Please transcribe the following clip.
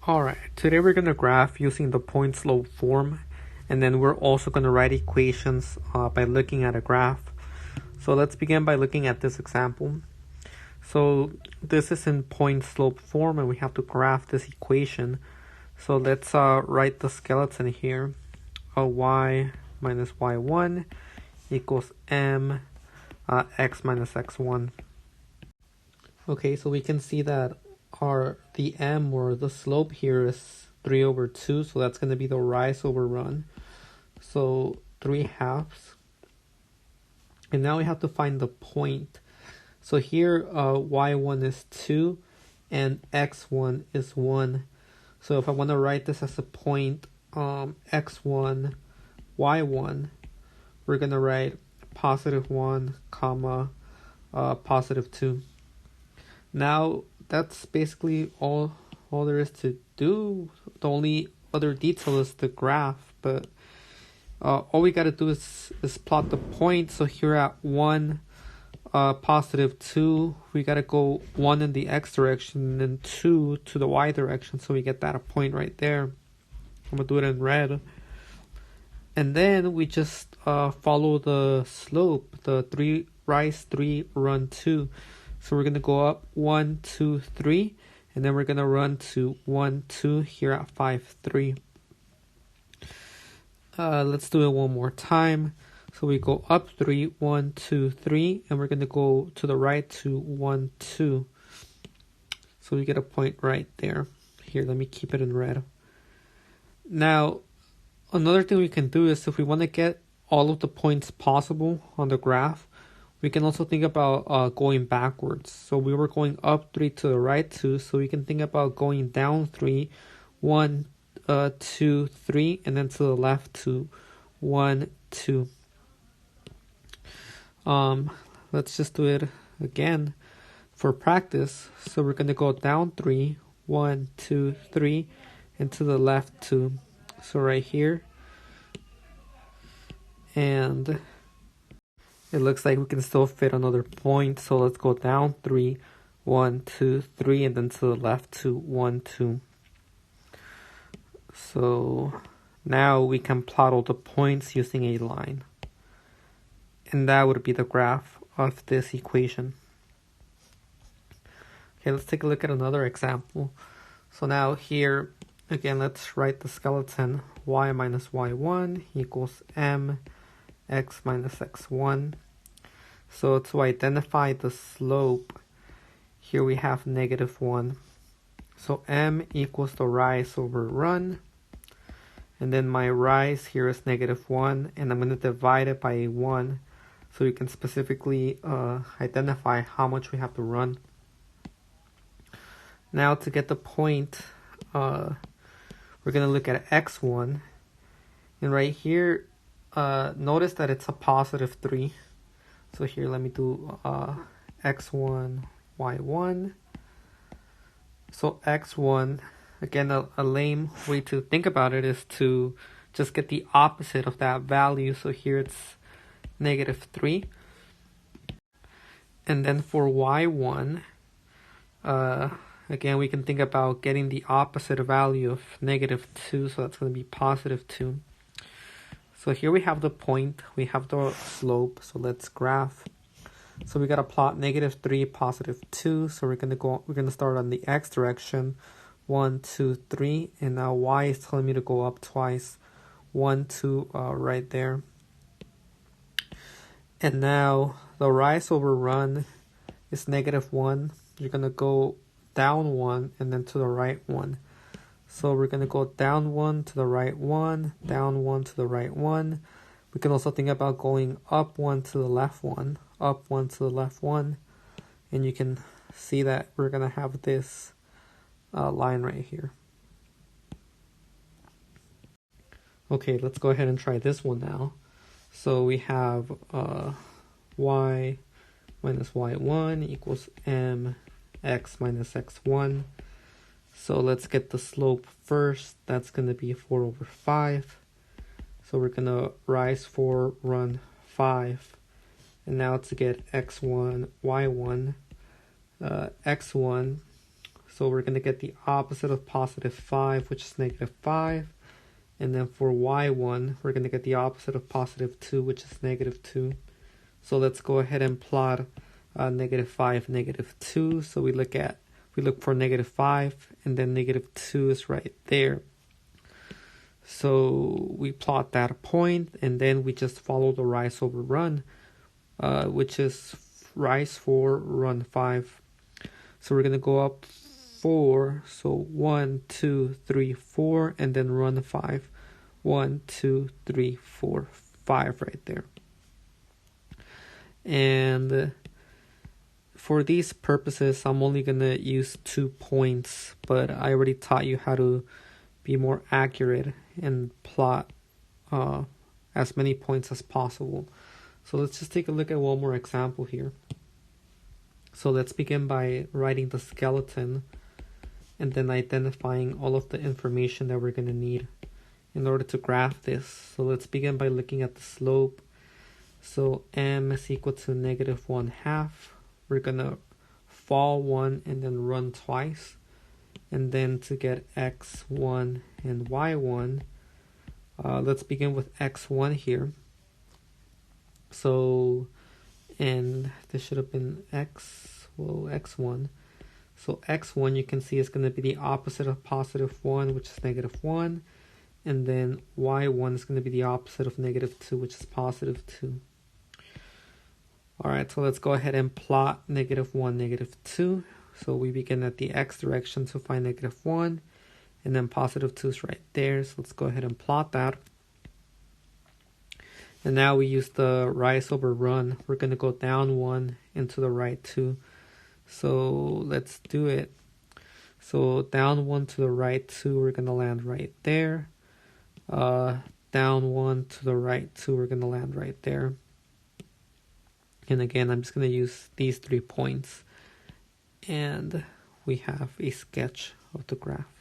Alright, today we're going to graph using the point slope form, and then we're also going to write equations by looking at a graph. So let's begin by looking at this example. So this is in point slope form and we have to graph this equation. So let's write the skeleton here. Y minus y1 equals m x minus x1. Okay, so we can see that the m, or the slope here, is 3/2, so that's going to be the rise over run. So 3/2. And now we have to find the point. So here y1 is 2 and x1 is 1. So if I want to write this as a point x1, y1, we're going to write +1, comma, +2. Now that's basically all there is to do. The only other detail is the graph, but all we got to do is plot the point. So here at 1, +2, we got to go 1 in the x direction and then 2 to the y direction, so we get that a point right there. I'm going to do it in red. And then we just follow the slope, the 3 rise 3 run 2. So we're going to go up 1, 2, 3, and then we're going to run to 1, 2 here at 5, 3. Let's do it one more time. So we go up 3, 1, 2, 3, and we're going to go to the right to 1, 2. So we get a point right there. Here, let me keep it in red. Now, another thing we can do is, if we want to get all of the points possible on the graph, we can also think about going backwards. So we were going up 3 to the right 2, so we can think about going down 3, 1, 2, 3, and then to the left to 1, 2. Let's just do it again for practice. So we're going to go down 3, 1, 2, 3, and to the left 2. So right here. And it looks like we can still fit another point. So let's go down 3, 1, 2, 3, and then to the left to 1, 2. So now we can plot all the points using a line. And that would be the graph of this equation. Okay, let's take a look at another example. So now here, again, let's write the skeleton. Y minus y1 equals m x minus x1. So to identify the slope, here we have -1. So m equals the rise over run. And then my rise here is -1, and I'm going to divide it by 1. So we can specifically identify how much we have to run. Now to get the point, we're going to look at x1. And right here, notice that it's a +3. So here, let me do x1, y1. So x1, again, a lame way to think about it is to just get the opposite of that value. So here it's -3. And then for y1, again, we can think about getting the opposite value of -2, so that's going to be +2. So here we have the point, we have the slope, so let's graph. So we got to plot -3, +2, so we're going to start on the x direction, 1, 2, 3, and now y is telling me to go up twice, 1, 2, right there. And now the rise over run is -1. You're going to go down 1 and then to the right 1. So we're going to go down 1 to the right 1, down 1 to the right 1. We can also think about going up 1 to the left 1, up 1 to the left 1. And you can see that we're going to have this line right here. Okay, let's go ahead and try this one now. So we have y minus y1 equals m x minus x1. So let's get the slope first. That's going to be 4/5. So we're going to rise 4, run 5. And now to get x1, y1, x1. So we're going to get the opposite of positive 5, which is negative 5. And then for y1, we're going to get the opposite of positive 2, which is negative 2. So let's go ahead and plot negative 5, negative 2. So we look for negative 5, and then negative 2 is right there. So we plot that point, and then we just follow the rise over run, which is rise 4, run 5. So we're going to go up 4, so 1, 2, 3, 4, and then run 5. 1, 2, 3, 4, 5 right there. And for these purposes, I'm only going to use 2 points, but I already taught you how to be more accurate and plot as many points as possible. So let's just take a look at one more example here. So let's begin by writing the skeleton and then identifying all of the information that we're going to need in order to graph this. So let's begin by looking at the slope. So m is equal to negative 1/2. We're going to fall 1 and then run twice. And then to get x1 and y1, let's begin with x1 here. So, and this should have been x1. So x1 you can see is going to be the opposite of positive 1, which is negative 1. And then y1 is going to be the opposite of negative 2, which is positive 2. Alright, so let's go ahead and plot negative 1, negative 2. So we begin at the x direction to find negative 1. And then positive 2 is right there. So let's go ahead and plot that. And now we use the rise over run. We're going to go down 1 and to the right 2. So let's do it. So down 1 to the right 2, we're going to land right there. Down 1 to the right 2, we're going to land right there. And again, I'm just going to use these 3 points. And we have a sketch of the graph.